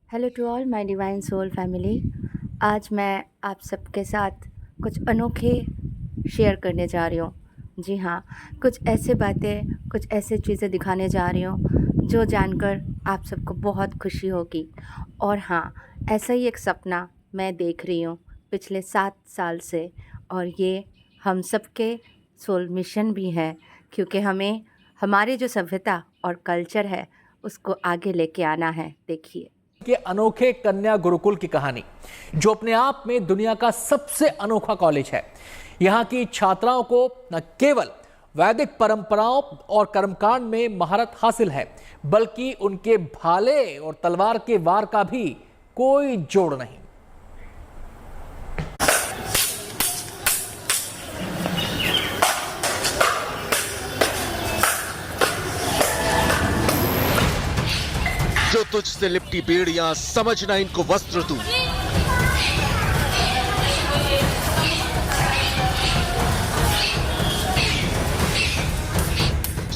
Hello to all my divine soul family. आज मैं आप सबके साथ कुछ अनोखे शेयर करने जा रही हूँ। जी हाँ, कुछ ऐसे बातें, कुछ ऐसे चीज़ें दिखाने जा रही हूँ जो जानकर आप सबको बहुत खुशी होगी। और हाँ, ऐसा ही एक सपना मैं देख रही हूँ पिछले 7 साल से, और ये हम सबके सोल मिशन भी है, क्योंकि हमें हमारी जो सभ्यता और कल्चर है उसको आगे लेके आना है। देखिए के अनोखे कन्या गुरुकुल की कहानी, जो अपने आप में दुनिया का सबसे अनोखा कॉलेज है। यहाँ की छात्राओं को न केवल वैदिक परंपराओं और कर्मकांड में महारत हासिल है, बल्कि उनके भाले और तलवार के वार का भी कोई जोड़ नहीं। जो तुझसे लिपटी बेड़ियां समझना इनको वस्त्र तू।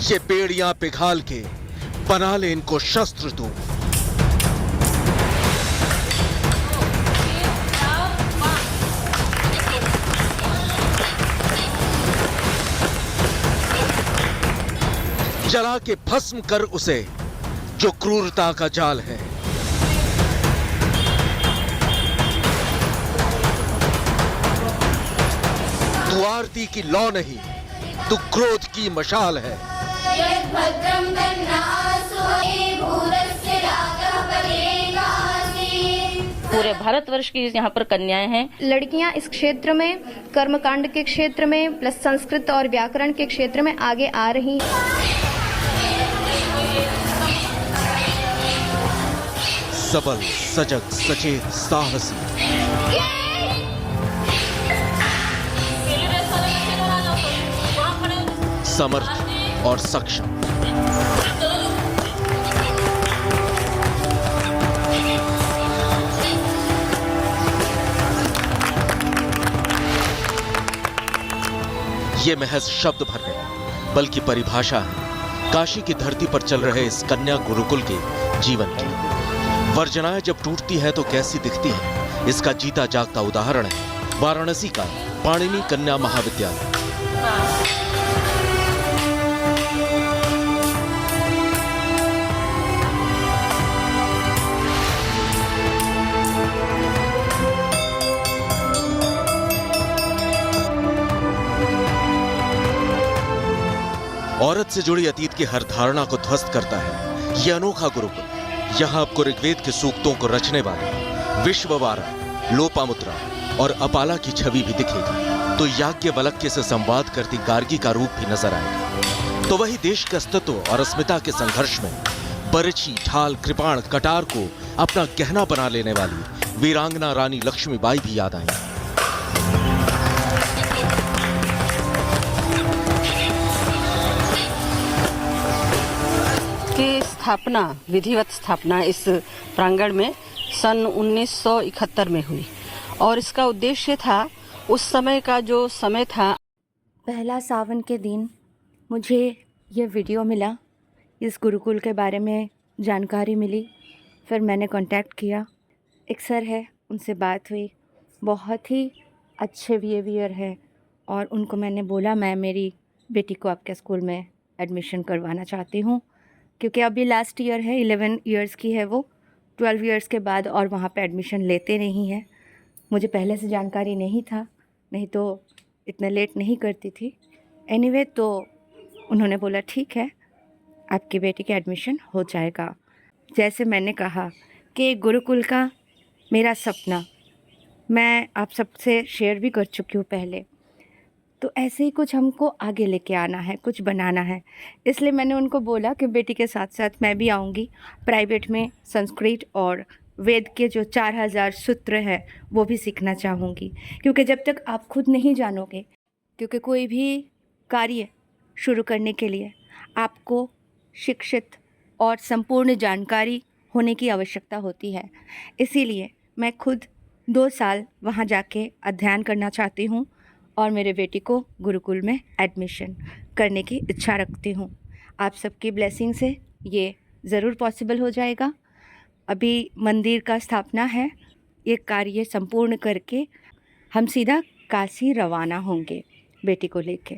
ये बेड़ियां पिघाल के बना ले इनको शस्त्र तू। जला के भस्म कर उसे जो क्रूरता का जाल है। तू आरती की लौ नहीं, तू क्रोध की मशाल है। पूरे भारतवर्ष की यहाँ पर कन्याएं हैं। लड़कियां इस क्षेत्र में, कर्मकांड के क्षेत्र में प्लस संस्कृत और व्याकरण के क्षेत्र में आगे आ रही हैं। सबल, सजग, सचेत, साहसी, समर्थ और सक्षम। ये महज शब्द भर नहीं, बल्कि परिभाषा है काशी की धरती पर चल रहे इस कन्या गुरुकुल के जीवन की। वर्जनाएं जब टूटती है तो कैसी दिखती है, इसका जीता जागता उदाहरण है वाराणसी का पाणिनि कन्या महाविद्यालय। औरत से जुड़ी अतीत की हर धारणा को ध्वस्त करता है यह अनोखा गुरुकुल। यहाँ आपको ऋग्वेद के सूक्तों को रचने वाले विश्ववारा, लोपामुद्रा और अपाला की छवि भी दिखेगी, तो याज्ञवल्क्य से संवाद करती गार्गी का रूप भी नजर आएगा। तो वही देश के अस्तित्व और अस्मिता के संघर्ष में बरछी, ढाल, कृपाण, कटार को अपना गहना बना लेने वाली वीरांगना रानी लक्ष्मीबाई भी याद आई। की स्थापना, विधिवत स्थापना इस प्रांगण में सन 1971 में हुई, और इसका उद्देश्य था, उस समय का जो समय था, पहला सावन के दिन मुझे ये वीडियो मिला, इस गुरुकुल के बारे में जानकारी मिली। फिर मैंने कांटेक्ट किया, एक सर है, उनसे बात हुई, बहुत ही अच्छे बिहेवियर है, और उनको मैंने बोला मैं मेरी बेटी को आपके स्कूल में एडमिशन करवाना चाहती हूँ, क्योंकि अभी लास्ट ईयर है, 11 इयर्स की है वो, 12 इयर्स के बाद और वहाँ पे एडमिशन लेते नहीं हैं। मुझे पहले से जानकारी नहीं था, नहीं तो इतना लेट नहीं करती थी। एनीवे, तो उन्होंने बोला ठीक है, आपकी बेटी का एडमिशन हो जाएगा। जैसे मैंने कहा कि गुरुकुल का मेरा सपना मैं आप सबसे शेयर भी कर चुकी हूँ पहले, तो ऐसे ही कुछ हमको आगे लेके आना है, कुछ बनाना है। इसलिए मैंने उनको बोला कि बेटी के साथ साथ मैं भी आऊँगी, प्राइवेट में संस्कृत और वेद के जो 4000 सूत्र हैं वो भी सीखना चाहूँगी, क्योंकि जब तक आप खुद नहीं जानोगे, क्योंकि कोई भी कार्य शुरू करने के लिए आपको शिक्षित और संपूर्ण जानकारी होने की आवश्यकता होती है। इसीलिए मैं खुद 2 साल वहाँ जाके अध्ययन करना चाहती हूँ और मेरे बेटी को गुरुकुल में एडमिशन करने की इच्छा रखती हूँ। आप सबकी ब्लेसिंग से ये ज़रूर पॉसिबल हो जाएगा। अभी मंदिर का स्थापना है, ये कार्य संपूर्ण करके हम सीधा काशी रवाना होंगे बेटी को लेके।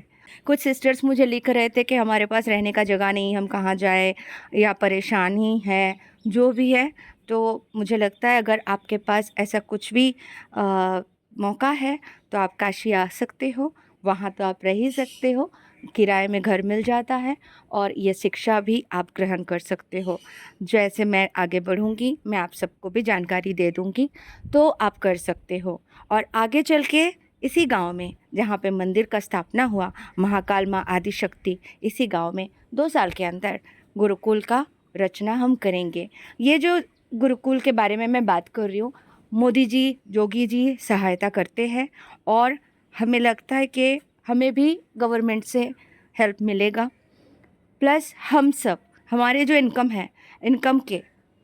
कुछ सिस्टर्स मुझे लिख रहे थे कि हमारे पास रहने का जगह नहीं, हम कहाँ जाए, या परेशानी है, जो भी है। तो मुझे लगता है अगर आपके पास ऐसा कुछ भी मौका है तो आप काशी आ सकते हो, वहाँ तो आप रह ही सकते हो, किराए में घर मिल जाता है और ये शिक्षा भी आप ग्रहण कर सकते हो। जैसे मैं आगे बढ़ूँगी मैं आप सबको भी जानकारी दे दूँगी, तो आप कर सकते हो। और आगे चल के इसी गांव में जहाँ पे मंदिर का स्थापना हुआ, महाकाल माँ आदिशक्ति, इसी गांव में 2 साल के अंदर गुरुकुल का रचना हम करेंगे। ये जो गुरुकुल के बारे में मैं बात कर रही हूँ, मोदी जी, योगी जी सहायता करते हैं और हमें लगता है कि हमें भी गवर्नमेंट से हेल्प मिलेगा। प्लस हम सब, हमारे जो इनकम है, इनकम के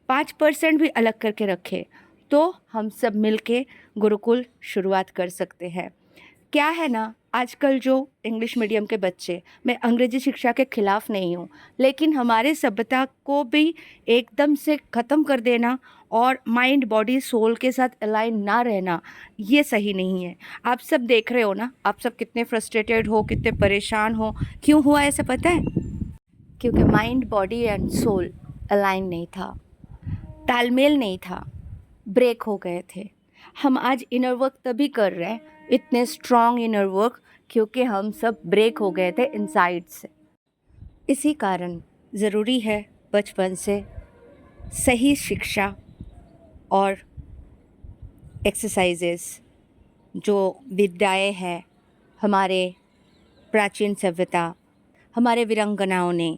5% भी अलग करके रखें तो हम सब मिलके गुरुकुल शुरुआत कर सकते हैं। क्या है ना, आजकल जो इंग्लिश मीडियम के बच्चे, मैं अंग्रेजी शिक्षा के ख़िलाफ़ नहीं हूँ, लेकिन हमारे सभ्यता को भी एकदम से ख़त्म कर देना और माइंड बॉडी सोल के साथ अलाइन ना रहना, ये सही नहीं है। आप सब देख रहे हो ना, आप सब कितने फ्रस्ट्रेटेड हो, कितने परेशान हो। क्यों हुआ ऐसा पता है? क्योंकि mind body and soul align नहीं था, तालमेल नहीं था, ब्रेक हो गए थे। हम आज इनर वर्क तभी कर रहे हैं, इतने स्ट्रॉन्ग इनर वर्क, क्योंकि हम सब ब्रेक हो गए थे इनसाइड से। इसी कारण ज़रूरी है बचपन से सही शिक्षा और एक्सरसाइजेस, जो विद्याएं हैं हमारे प्राचीन सभ्यता, हमारे वीरांगनाओं ने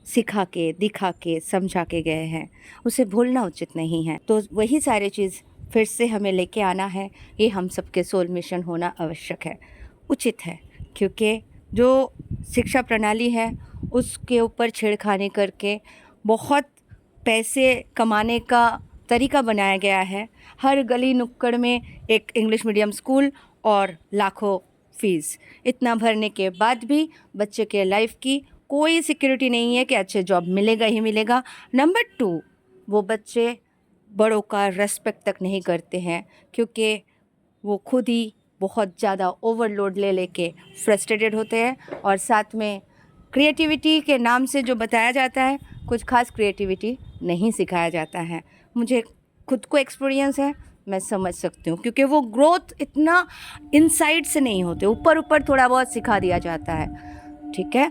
सिखा के, दिखा के, समझा के गए हैं, उसे भूलना उचित नहीं है। तो वही सारी चीज़ फिर से हमें लेके आना है, ये हम सबके सोल मिशन होना आवश्यक है, उचित है। क्योंकि जो शिक्षा प्रणाली है उसके ऊपर छेड़खानी करके बहुत पैसे कमाने का तरीका बनाया गया है। हर गली नुक्कड़ में एक इंग्लिश मीडियम स्कूल और लाखों फ़ीस, इतना भरने के बाद भी बच्चे के लाइफ की कोई सिक्योरिटी नहीं है कि अच्छे जॉब मिलेगा ही मिलेगा। नंबर 2, वो बच्चे बड़ों का रेस्पेक्ट तक नहीं करते हैं, क्योंकि वो खुद ही बहुत ज़्यादा ओवरलोड ले लेके फ्रस्ट्रेटेड होते हैं। और साथ में क्रिएटिविटी के नाम से जो बताया जाता है, कुछ खास क्रिएटिविटी नहीं सिखाया जाता है। मुझे खुद को एक्सपीरियंस है, मैं समझ सकती हूँ, क्योंकि वो ग्रोथ इतना इनसाइड से नहीं होते, ऊपर ऊपर थोड़ा बहुत सिखा दिया जाता है। ठीक है,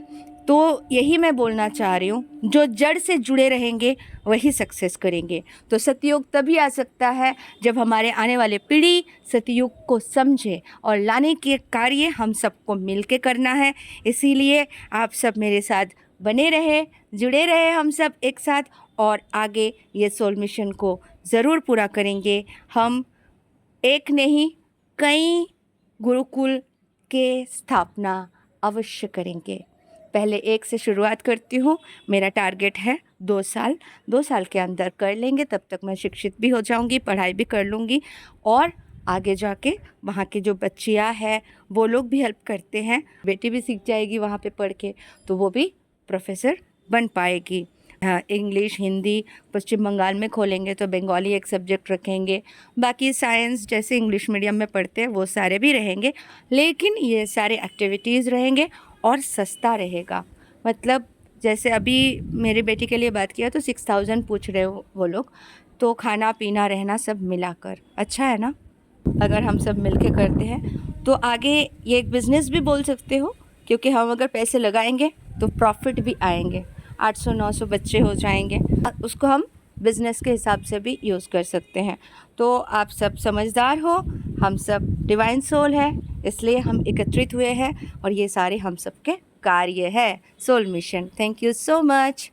तो यही मैं बोलना चाह रही हूँ, जो जड़ से जुड़े रहेंगे वही सक्सेस करेंगे। तो सतयुग तभी आ सकता है जब हमारे आने वाले पीढ़ी सतयुग को समझे, और लाने के कार्य हम सबको मिलके करना है। इसीलिए आप सब मेरे साथ बने रहे, जुड़े रहे हम सब एक साथ, और आगे ये सोल मिशन को ज़रूर पूरा करेंगे। हम एक नहीं, कई गुरुकुल के स्थापना अवश्य करेंगे। पहले 1 से शुरुआत करती हूँ, मेरा टारगेट है 2 साल। 2 साल के अंदर कर लेंगे, तब तक मैं शिक्षित भी हो जाऊँगी, पढ़ाई भी कर लूँगी, और आगे जाके वहाँ की जो बच्चियाँ हैं वो लोग भी हेल्प करते हैं, बेटी भी सीख जाएगी वहाँ पे पढ़ के, तो वो भी प्रोफेसर बन पाएगी। इंग्लिश, हिंदी पश्चिम बंगाल में खोलेंगे तो बंगाली एक सब्जेक्ट रखेंगे, बाकी साइंस जैसे इंग्लिश मीडियम में पढ़ते हैं वो सारे भी रहेंगे, लेकिन ये सारे एक्टिविटीज़ रहेंगे और सस्ता रहेगा। मतलब जैसे अभी मेरी बेटी के लिए बात किया तो 6000 पूछ रहे हो वो लोग, तो खाना पीना रहना सब मिलाकर अच्छा है ना। अगर हम सब मिलके करते हैं तो आगे ये एक बिज़नेस भी बोल सकते हो, क्योंकि हम अगर पैसे लगाएंगे तो प्रॉफिट भी आएंगे। 800-900 बच्चे हो जाएंगे, उसको हम बिज़नेस के हिसाब से भी यूज़ कर सकते हैं। तो आप सब समझदार हो, हम सब डिवाइन सोल है, इसलिए हम एकत्रित हुए हैं और ये सारे हम सब के कार्य है soul mission. Thank you so much.